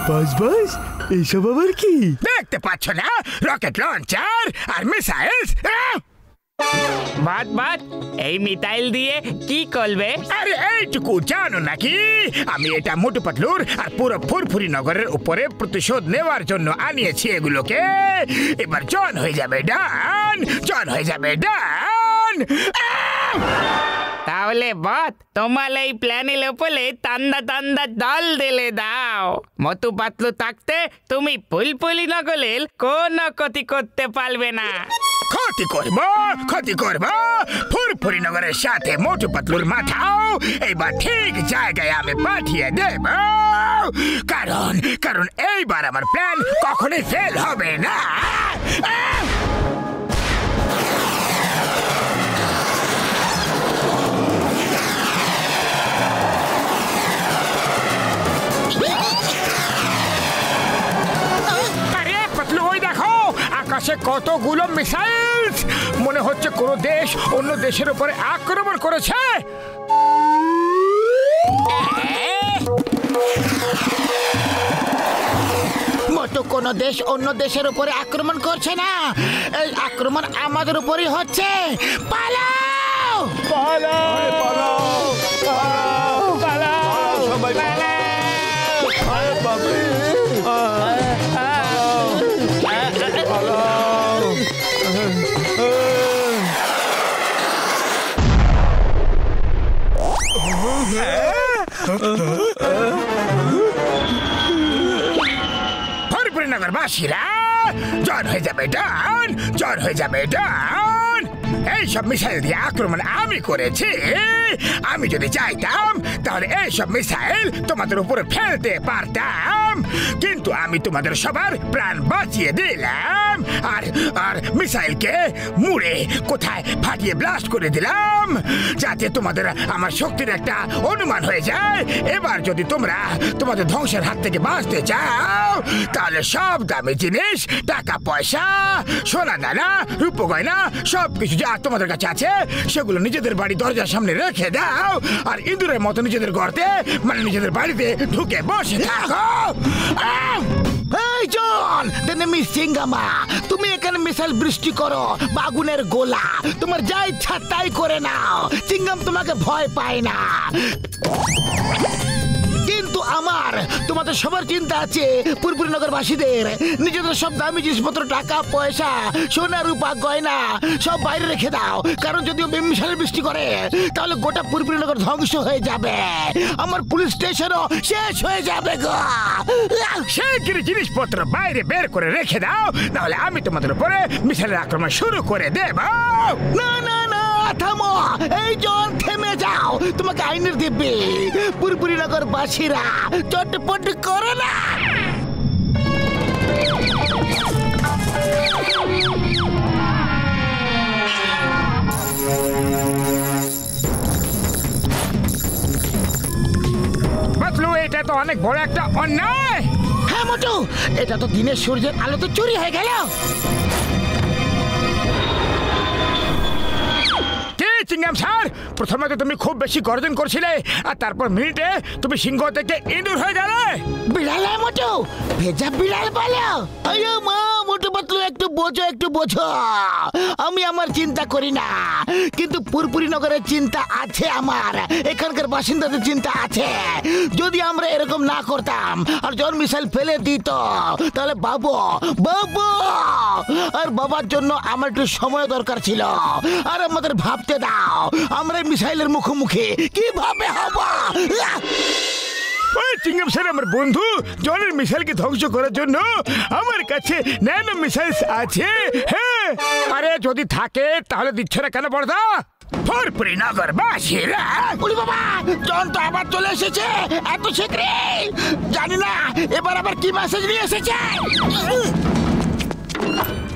বাস বাস, এইসব আবার কি? দেখতে পাচ্ছ না রকেট লঞ্চার আর মিসাইলস? বাদ বাদ, এই মিসাইল দিয়ে কি করবে? আরে এইটুকু জানো নাকি আমি এটা মোটু পাতলুর আর পুরো ফুরফুরি নগরের উপরে প্রতিশোধ নেওয়ার জন্য আনিয়েছি এগুলোকে। এবার জন হয়ে যাবে ডান, জন হয়ে যাবে ডান। তাহলে বাদ, তোমার এই প্ল্যানের উপরে তান্দা তান্দা দল দিলে দাও। মোটু পাতলু থাকতে তুমি ফুলফুলি নগরের কোনো ক্ষতি করতে পারবে না। ক্ষতি করব, ক্ষতি করব। ফুরফুরি নগরের সাথে মোটু পাতলুর মাথাও এইবার ঠিক জায়গায় আমি পাঠিয়ে দেব, কারণ কারণ এইবার আমার প্ল্যান কখনোই ফেল হবে না। আকাশে কতগুলো মিসাইল! মনে হচ্ছে কোনো দেশ অন্য দেশের উপরে আক্রমণ করেছে। মোটো কোনো দেশ অন্য দেশের উপরে আক্রমণ করছে না, এই আক্রমণ আমাদের উপরই হচ্ছে। পালাও পালাও পালাও পালাও সবাই পালাও! আরে বাবা, ফুরফুরি নগরবাসীরা জন হয়ে যাবে ডান, জন হয়ে যাবে ডান। এইসব মিসাইল দিয়ে আক্রমণ আমি করেছি। আমি যদি চাইতাম তাহলে এইসব মিসাইল তোমাদের উপরে ফেলতে পারতাম, কিন্তু আমি তোমাদের সবার প্রাণ বাঁচিয়ে দিলাম আর আর মিসাইলকে মুড়ে কোথায় ফাটিয়ে ব্লাস্ট করে দিলাম, যাতে তোমাদের আমার শক্তির একটা অনুমান হয়ে যায়। এবার যদি তোমরা তোমাদের ধ্বংসের হাত থেকে বাঁচতে চাও তাহলে সব দামি জিনিস, টাকা পয়সা, সোনা দানা, রূপ গয়না সবকিছু যা তোমাদের কাছে আছে সেগুলো নিজেদের বাড়ি দরজার সামনে রেখে দাও আর ইঁদুরের মতো নিজেদের গর্তে মানে নিজেদের বাড়িতে ঢুকে বসে থাকো। এই জন, দেনেমি সিঙ্গামা, তুমি এখানে মিসাইল বৃষ্টি করো, বাগুনের গোলা, তোমার যা ইচ্ছা তাই করে নাও। সিঙ্গাম তোমাকে ভয় পায় না, কিন্তু আমার তোমাদের সবার চিন্তা আছে। ফুরফুরি নগরবাসীদের নিজেদের সব দামি জিনিসপত্র, টাকা পয়সা, সোনা রূপা গয়না সব বাইরে রেখে দাও, কারণ যদি মিসাইলের বৃষ্টি করে তাহলে গোটা ফুরফুরি নগর ধ্বংস হয়ে যাবে, আমার পুলিশ স্টেশনও শেষ হয়ে যাবে গো। সেই জিনিসপত্র বাইরে বের করে রেখে দাও, নাহলে আমি তোমাদের উপরে মিসাইলের আক্রমণ শুরু করে দেব। না না না, থামো, এই জন থেমে যাও, তোমাকে আইনের দিব্যি। ফুরফুরি নগরবাসীরা চটপট করো না। পাতলু, এটা তো অনেক বড় একটা অন্যায়। হ্যাঁ মোটু, এটা তো দিনের সূর্যের আলো তো চুরি হয়ে গেল। চিংগাম স্যার, প্রথমে তো তুমি খুব বেশি গর্জন করছিলে আর তারপর মিনিটে তুমি সিংহ থেকে ইঁদুর হয়ে গেলে। বিড়াল মোটু, ভেজা বিড়াল বলো। আরে মা, মোটু পাতলু একটু বোঝো, একটু বোঝো। আমি আমার চিন্তা করি না, কিন্তু ফুরফুরি নগরের চিন্তা আছে আমার, এখানকার বাসিন্দাদের চিন্তা আছে। যদি আমরা এরকম না করতাম আর জন মিসাইল ফেলে দিত তাহলে বাবু বাবু আর বাবার জন্য আমার একটু সময় দরকার ছিল। আর আমাদের ভাবতে দাও, আমরা মিসাইলের মুখোমুখি কিভাবে হব। ওই চিংগাম স্যার আমার বন্ধু জনের মিসাইলকে ধ্বংস করার জন্য আমার কাছে ন্যানো মিসাইল আছে। হ্যাঁ, আরে যদি থাকে তাহলে দিচ্ছ না কেন বড়দা? ফুরফুরি নগর বাসীরা, ওরে বাবা, জন তো আবার চলে এসেছে এত শীঘ্রই। জানি না এবার আবার কি মেসেজ নিয়ে এসেছে।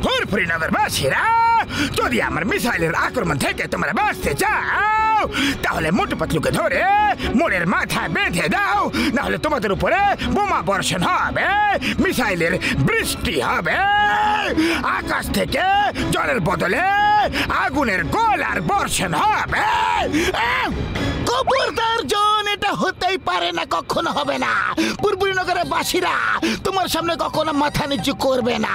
ফুরফুরি নগর বাসীরা, যদি আমার মিসাইলের আক্রমণ থেকে তোমরা বাঁচতে চাও তাহলে মোটু পাতলুকে ধরে মোড়ের মাথায় বেঁধে দাও, নাহলে তোমাদের উপরে বোমা বর্ষণ হবে, মিসাইলের বৃষ্টি হবে, আকাশ থেকে জলের বদলে আগুনের গোলার বর্ষণ হবে। খবরদার জন, এটা হতেই পারে না, কখনো হবে না। পুরপুরি নগরের বাসীরা তোমার সামনে কখনো মাথা নিচু করবে না।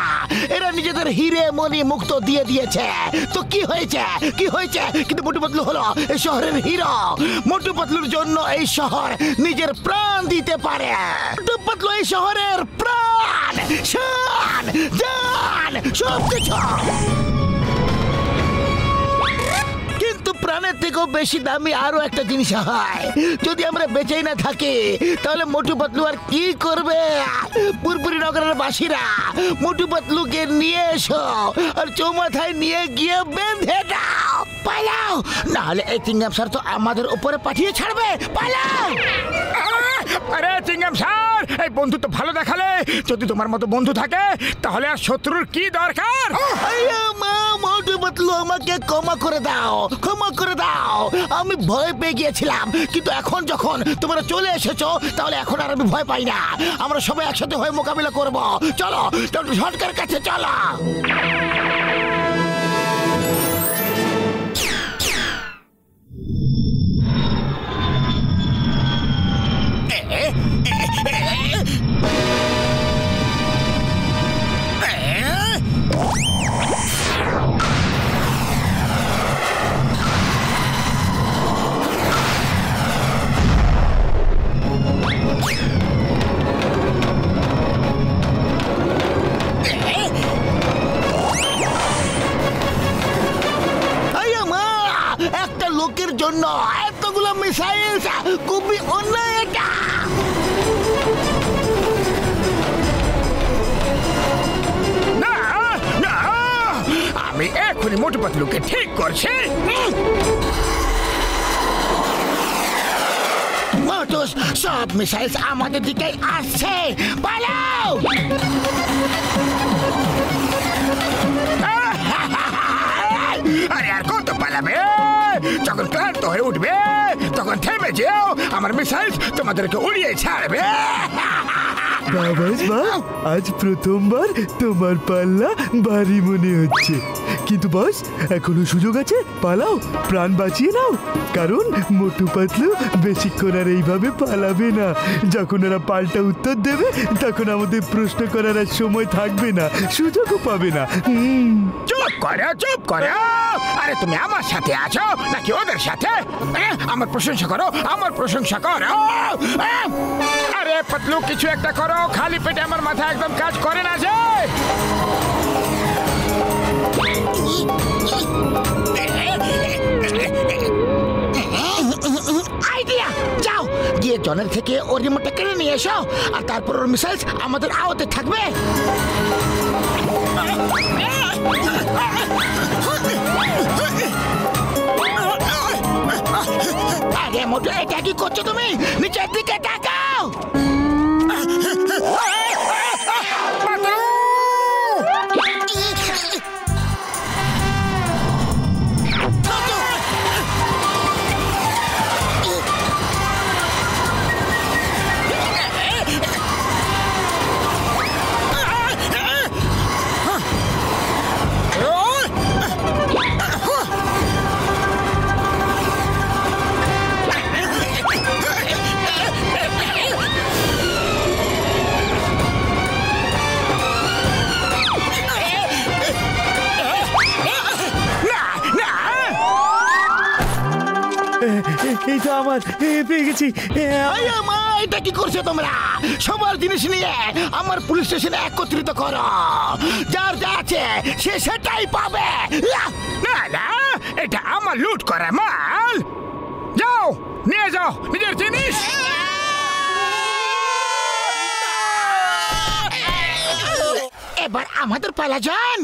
এরা নিজেদের হিরে মনি মুক্ত দিয়ে দিয়েছে, তো কি হয়েছে, কি হয়েছে? কিন্তু মোটু পাতলু হলো এই শহরের হিরো। মোটু পাতলুর জন্য এই শহর নিজের প্রাণ দিতে পারে। মোটু পাতলু এই শহরের প্রাণ, শান, জান, সব কিছু। কিন্তু প্রাণের থেকেও বেশি দামি আরো একটা জিনিস হয়। যদি আমরা বেঁচেই না থাকি তাহলে মোটু পাতলু আর কি করবে? পুরপুরি নগরের বাসীরা মোটু পাতলুকে নিয়ে এসো আর চৌমাথায় নিয়ে গিয়ে বেঁধে দাও। পালাও, নাহলে এই চিংগাম স্যার তো আমাদের উপরে পাঠিয়ে ছাড়বে। পালাও। আরে চিংগাম স্যার, এই বন্ধু তো ভালো দেখালে। যদি তোমার মতো বন্ধু থাকে তাহলে আর শত্রুর কি দরকার? মোটু পাতলু, আমাকে ক্ষমা করে দাও, ক্ষমা করে দাও। আমি ভয় পেয়ে গিয়েছিলাম, কিন্তু এখন যখন তোমরা চলে এসেছো তাহলে এখন আর আমি ভয় পাই না। আমরা সবাই একসাথে হয়ে মোকাবিলা করব। চলো, সরকার কাছে চলো। একটা লোকের জন্য এতগুলো মিসাইল, খুবই অন্যায় এটা। না না, আমি এখনই মোটু পাতলুকে ঠিক করছি। মোটুস, সব মিসাইল আমাদের দিকে আসছে। পালাও। আরে আর কত পালাবে? যখন ক্লান্ত হয়ে উঠবে তখন থেমে যেও, আমার মিসাইল তোমাদেরকে উড়িয়ে ছাড়বে। বাবাস বা, আজ প্রথমবার তোমার পাল্লা ভারী মনে হচ্ছে, কিন্তু বস এখনো সুযোগ আছে, পালাও, প্রাণ বাঁচিয়ে নাও। কারণ মোটু পাতলু বেশিক্ষণ আর এইভাবে পালাবে না। যখন ওরা পাল্টা উত্তর দেবে তখন আমাদের প্রশ্ন করার আর সময় থাকবে না, সুযোগও পাবে না। চুপ করো, চুপ করো। আরে তুমি আমার সাথে আছো নাকি ওদের সাথে? আমার প্রশংসা করো, আমার প্রশংসা করো। আরে পাতলু, কিছু একটা করো, খালি পেটে আমার মাথা একদম কাজ করে না যে। আইডিয়া, যাও গিয়ে জনের থেকে ওর রিমোটটা কেড়ে নিয়ে এসো, আর তারপর ওর মিসাইল আমাদের আওতে থাকবে। আরে মোটু, এটা কি করছো তুমি? নিচের দিকে তাকাও। এই তো আমার, পেয়ে গেছি। মা, এটা কি করছো তোমরা? সবার জিনিস নিয়ে আমার পুলিশ স্টেশনে একত্রিত করো। যার যা আছে সে সেটাই পাবে। না না, এটা আমার লুট করা মাল। যাও, নিয়ে যাও নিজের জিনিস। এবার আমাদের পালা জন।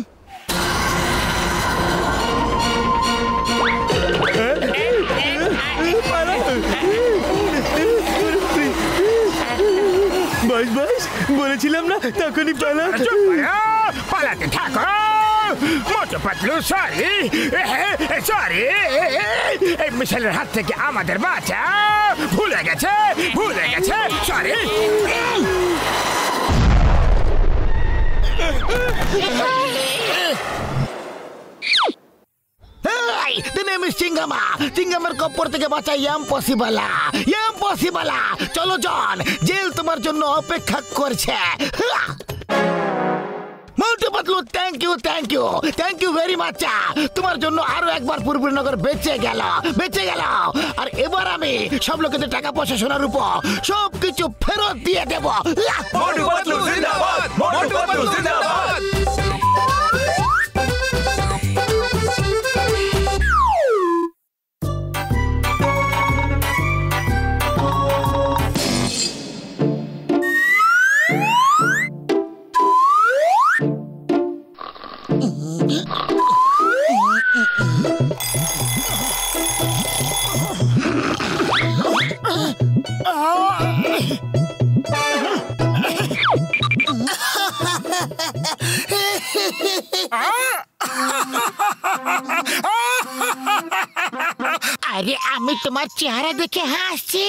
বাস বাস বলেছিলাম না তখনই পালা। পালাতে থাকো মোটু পাতলু। সরি সরি, এই মিশেলের হাত থেকে আমাদের বাঁচা। ভুলে গেছে সরি। চিঙ্গামার কপ্পর থেকে বাঁচা ইম্পসিবল। চলো জন, জেল তোমার জন্য অপেক্ষা করছে। Motu Patlu, thank you very much. তোমার জন্য আরো একবার পূর্বনগর বেঁচে গেল। আর এবার আমি সব লোকেদের টাকা পয়সা সোনার উপর সবকিছু ফেরত দিয়ে দেব। মোটু পাতলু জিন্দাবাদ, মোটু পাতলু জিন্দাবাদ। আরে আমি তোমার চেহারা দেখে হাসছি।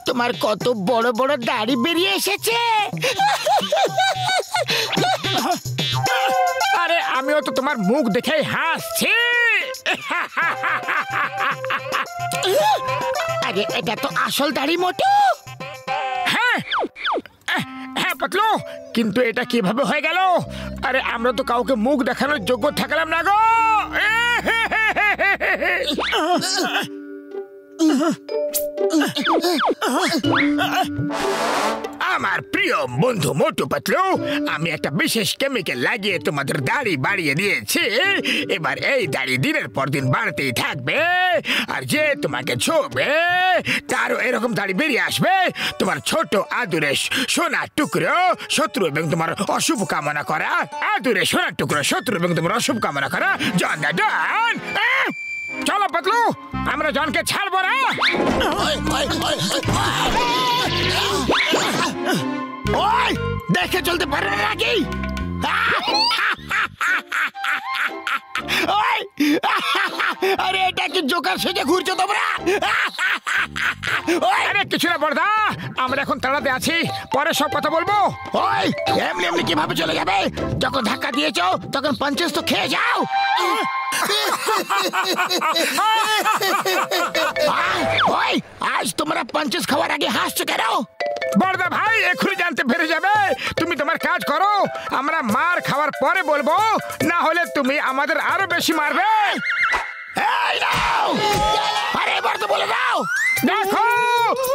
তোমার কত বড় বড় দাড়ি বেরিয়ে এসেছে। আরে আমিও তো তোমার মুখ দেখে হাসছি। আরে এটা তো আসল দাড়ি মোটু। হ্যাঁ পাতলু, কিন্তু এটা কিভাবে হয়ে গেল? আরে আমরা তো কাউকে মুখ দেখানোর যোগ্য থাকলাম না গো। আমার প্রিয় বন্ধু মোটু পাতলু, আমি একটা বিশেষ কেমিক্যাল লাগিয়ে তোমাদের দাড়ি বাড়িয়ে দিয়েছি। এবার এই দাড়ি দিনের পর দিন বাড়তেই থাকবে, আর যে তোমাকে ছোবে তারও এরকম দাড়ি বেরিয়ে আসবে। তোমার ছোট আদুরে সোনার টুকরো শত্রু এবং তোমার অশুভ কামনা করা, আদুরে সোনার টুকরো শত্রু এবং তোমার অশুভ কামনা করা জন দা ডন। চলো পাতলু, আমরা জনকে ছাড়বো না। ওই দেখে চলতে পারে না নাকি? আরে এটা কি জোকার সেজে ঘুরছো তোমরা? আরে কিছু না বড়দা, আমরা এখন তাড়াতে আছি, পরে সব কথা বলবো। ওই এমনি কিভাবে চলে যাবে? যখন ধাক্কা দিয়েছো তখন পঞ্চাশ তো খেয়ে যাও। ওই আজ তোমরা পঞ্চাশ খাওয়ার আগে হাসছো কেন? বড়দা ভাই এখনই জানতে পেরে যাবে। তুমি তোমার কাজ করো, আমরা মার খাওয়ার পরে বলবো, না হলে তুমি আমাদের আরো বেশি মারবে। আরে এবার তো বলে দাও। দেখো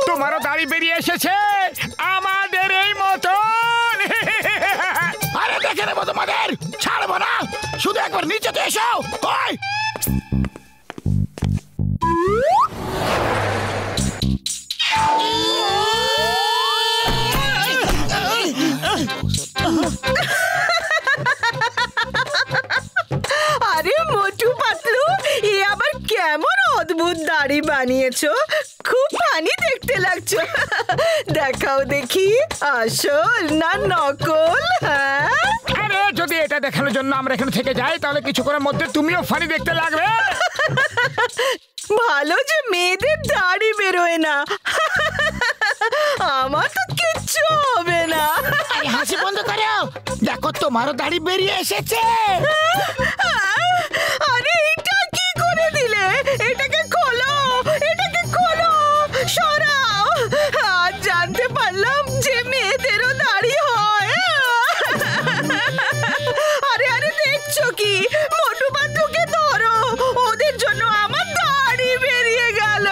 তোমারও দাড়ি বেরিয়ে এসেছে আমাদের এই মতন। আরে দেখে নেবো তোমাদের, ছাড়বো না। শুধু একবার নিচে তো এসো। ওই আরে মোটু পাতলু, এ আবার কেমন অদ্ভুত দাড়ি বানিয়েছো, খুব ফানি দেখতে লাগছো। দেখাও দেখি আসল না নকল। হ্যাঁ, আরে যদি এটা দেখানোর জন্য আমরা এখানে থেকে যাই তাহলে কিছুক্ষণের মধ্যে তুমিও ফানি দেখতে লাগবে। ভালো যে মেয়েদের দাড়ি বেরোয় না। আমার তো কিচ্ছু হবে না। আরে হাসি বন্ধ করো, দেখো তোমারও দাড়ি বেরিয়ে এসেছে। আরে এটা কি করে দিলে? এটাকে খোলো, সরাও। আজ জানতে পারলাম যে মেয়েদেরও দাড়ি হয়। আরে দেখছো কি? মোটু পাতলুকে ধরো, ওদের জন্য আমার দাড়ি বেরিয়ে গেল।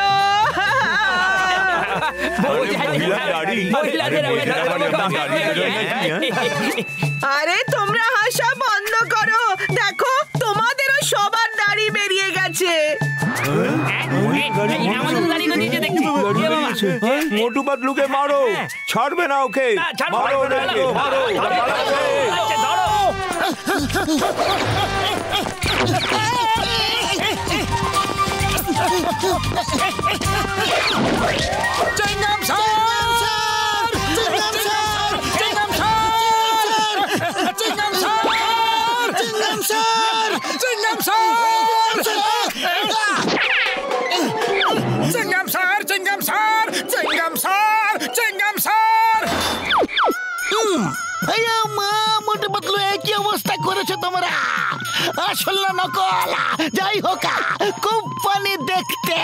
আরে তোমরা হাসা বন্ধ করো, দেখো তোমাদেরও সবার দাড়ি বেরিয়ে গেছে। আমাদের গাড়ি গজিয়েছে দেখছি মোটু পাতলুকে মারো, ছাড়বে না ওকে, মারো ওদেরকে, মারো, আচ্ছা ধরো chewing gum sir, chewing gum sir, chewing gum sir, chewing gum sir, chewing gum sir, chewing gum sir, chewing gum sir, chewing gum sir, chewing gum sir, chewing gum sir. মা মোটু পাতলু একই অবস্থা করেছো তোমরা, আসল না নকল যাই হোক খুব ফানি দেখতে।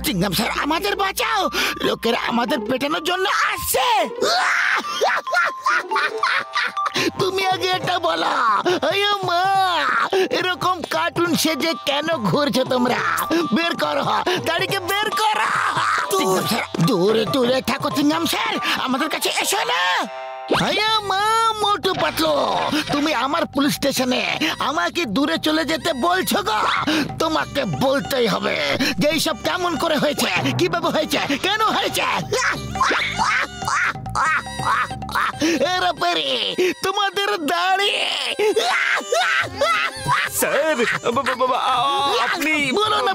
চিংগাম স্যার আমাদের বাঁচাও, লোকেরা আমাদের পেটানোর জন্য আসছে। তুমি আগে এটা বলো, মা এরকম কার্টুন সেজে কেন ঘুরছো তোমরা? বের করো, দাড়িকে বের করো। চিংগাম স্যার দূরে দূরে থাকো, চিংগাম স্যার আমাদের কাছে এসো না। মা মোটু পাতলু তুমি আমার পুলিশ স্টেশনে আমাকে দূরে চলে যেতে বলছো গো? তোমাকে বলতেই হবে যে এইসব কেমন করে হয়েছে, কিভাবে হয়েছে, কেন হয়েছে। তোমাদের দাড়ি স্যার আপনি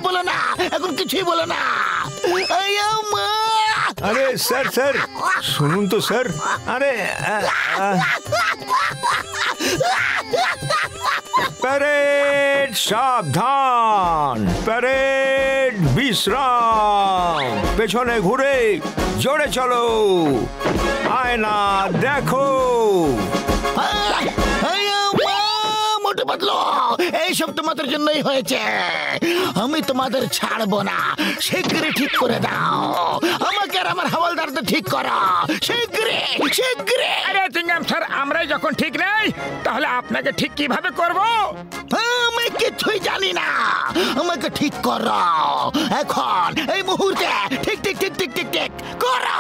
বলো না এখন কিছুই বলো না। আরে স্যার স্যার শুনুন তো স্যার, আরে প্যারেড সাবধান, প্যারেড বিশ্রাম, পেছনে ঘুরে জোরে চলো, আয়না দেখো। মোটু পাতলু এইসব তোমাদের জন্যই হয়েছে, আমি তোমাদের ছাড়বো না, শীঘ্রই ঠিক করে দাও আমাকে আর আমার হাওলদারদের ঠিক করো, শীঘ্রই শীঘ্রই। আরে চিংগাম স্যার আমরাই যখন ঠিক নেই তাহলে আপনাকে ঠিক কিভাবে করব? আমি কিছুই জানি না, আমাকে ঠিক করো এখন এই মুহূর্তে, ঠিক ঠিক ঠিক ঠিক ঠিক ঠিক করো।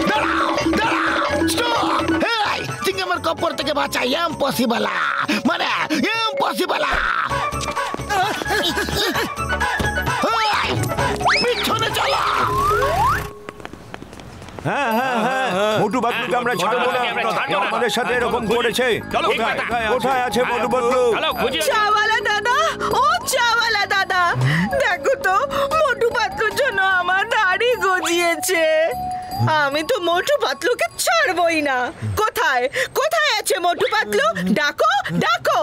দাঁড়াও দাঁড়াও, স্টপ। চিংগামের কপর থেকে বাঁচা ইম্পসিবল, মানে ইম্পসিবল। পিছনে চলো। হ্যাঁ হ্যাঁ হ্যাঁ মোটু পাতলুকে আমরা ছাড়বো না, আমাদের সাথে এরকম করেছে। কোথায় আছে মোটু পাতলু? চাওয়ালা দাদা, ও চাওয়ালা দাদা, দেখো তো মোটু পাতলুর জন্য আমার দাড়ি গজিয়েছে। আমি তো মোটু পাতলুকে ছাড়বই না। কোথায় কোথায় আছে মোটু পাতলু? ডাকো ডাকো।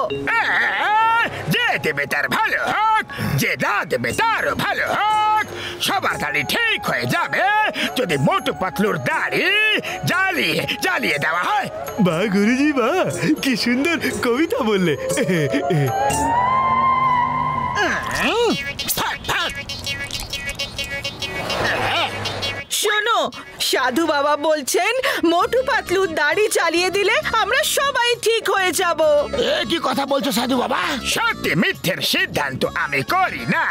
যে দেবে তার ভালো হোক, যে না দেবে তারও ভালো হোক। সবার দাড়ি ঠিক হয়ে যাবে যদি মোটু পাতলুর দাড়ি জ্বালিয়ে জ্বালিয়ে দেওয়া হয়। বাহ গুরুজি বাহ, কি সুন্দর কবিতা বললে। শোনো, সাধু বাবা বলছেন মোটু পাতলুর দাড়ি চালিয়ে দিলে আমরা সবাই ঠিক হয়ে যাব। কি কথা বলছো সাধু বাবা? সত্যি মিথ্যের সিদ্ধান্ত আমি করি না,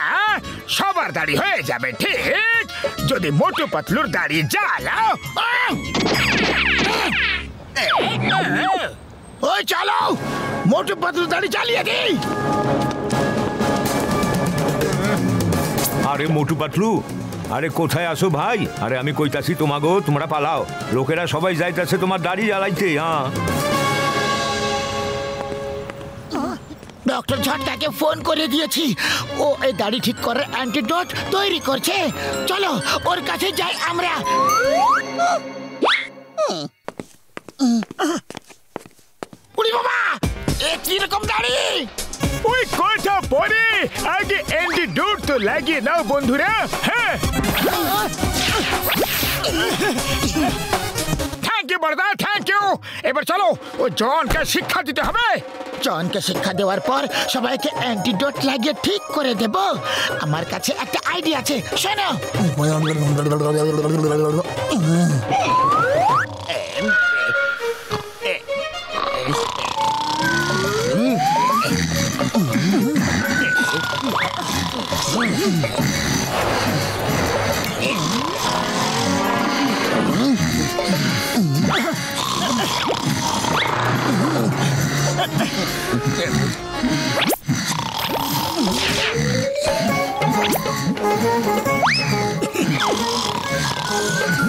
সবার দাড়ি হয়ে যাবে ঠিক যদি মোটু পাতলুর দাড়ি জ্বালাও। ওই চলো মোটু পাতলুর দাড়ি জ্বালিয়ে দিই। আরে মোটু পাতলু, আরে কোথায় আসো ভাই? আরে আমি কইতাছি তোমাগো, তোমরা পালাও, লোকেরা সবাই যাইতাছে তোমার দাড়ি জ্বালাইতে। ডক্টর ঝটকাকে ফোন করে দিয়েছি, ও এই দাড়ি ঠিক করার অ্যান্টিডোট তৈরি করছে। চলো ওর কাছে যাই আমরা। উড়ি বাবা, এ কি রকম দাড়ি? ওই কথা পরে আগে অ্যান্টিডোট তো লাগিয়ে নাও বন্ধুরা। হ্যাঁ thank you Barda, thank you. এবার চলো ও জনকে শিক্ষা দিতে হবে। জনকে শিক্ষা দেওয়ার পর সবাইকে অ্যান্টিডোট লাগিয়ে ঠিক করে দেব। আমার কাছে একটা আইডিয়া আছে, শোনো।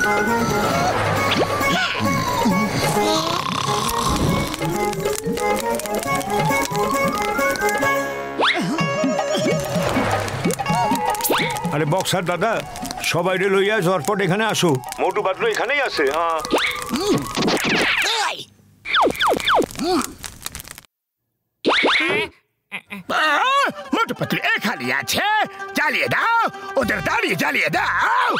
আরে বক্সার দাদা, সবাই লইয়া ঝটপট এখানে আসো। মোটু পাতলু এখানেই আছে। মোটু পাতলু এখানে আছে, জ্বালিয়ে দাও ওদের দাড়ি, জ্বালিয়ে দাও।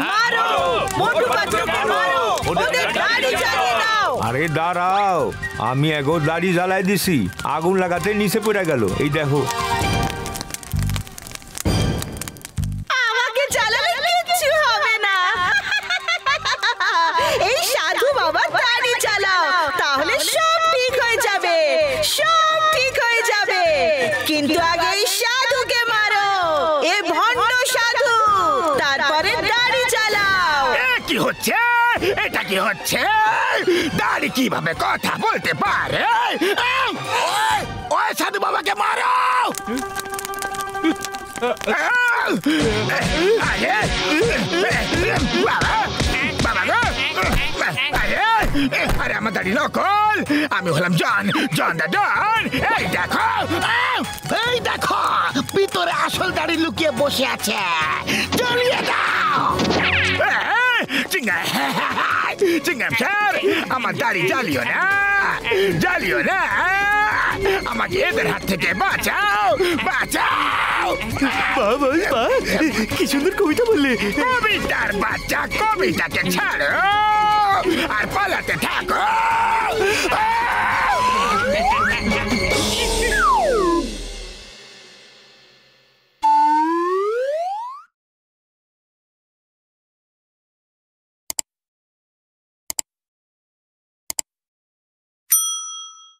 মারো মোটু পাতলুকে মারো, ওদের দাড়ি জ্বালিয়ে দাও। আরে দাঁড়াও, আমি এগো দাড়ি জ্বালাই দিছি, আগুন লাগাতে নিচে পড়ে গেল। এই দেখো। আমাকে জ্বালালে কিচ্ছু হবে না। এই সাধু বাবার দাড়ি জ্বালাও, তাহলে সব ঠিক হয়ে যাবে, সব ঠিক হয়ে যাবে। কিন্তু আগে এই সাধুকে মারো, এ ভণ্ড সাধু, তারপরে দাড়ি জ্বালাও। কি হচ্ছে এটা? কি হচ্ছে? দাড়ি কিভাবে কথা বলতে পারে? ওই সাধু বাবাকে মারো। আরে আমার দাড়ি নকল, আমি হলাম জন, জন দা ডন। এই দেখো, এই দেখো, ভিতরে আসল দাড়ি লুকিয়ে বসে আছে, জ্বালিয়ে দাও। চিংগাম স্যার, আমার দাড়ি জ্বালিও না, জ্বালিও না, আমাকে এদের হাত থেকে বাঁচাও, বাঁচাও। কি সুন্দর কবিতা বললে। কবিতার বাচ্চা, কবিতাকে ছাড়ো আর পালাতে থাকো।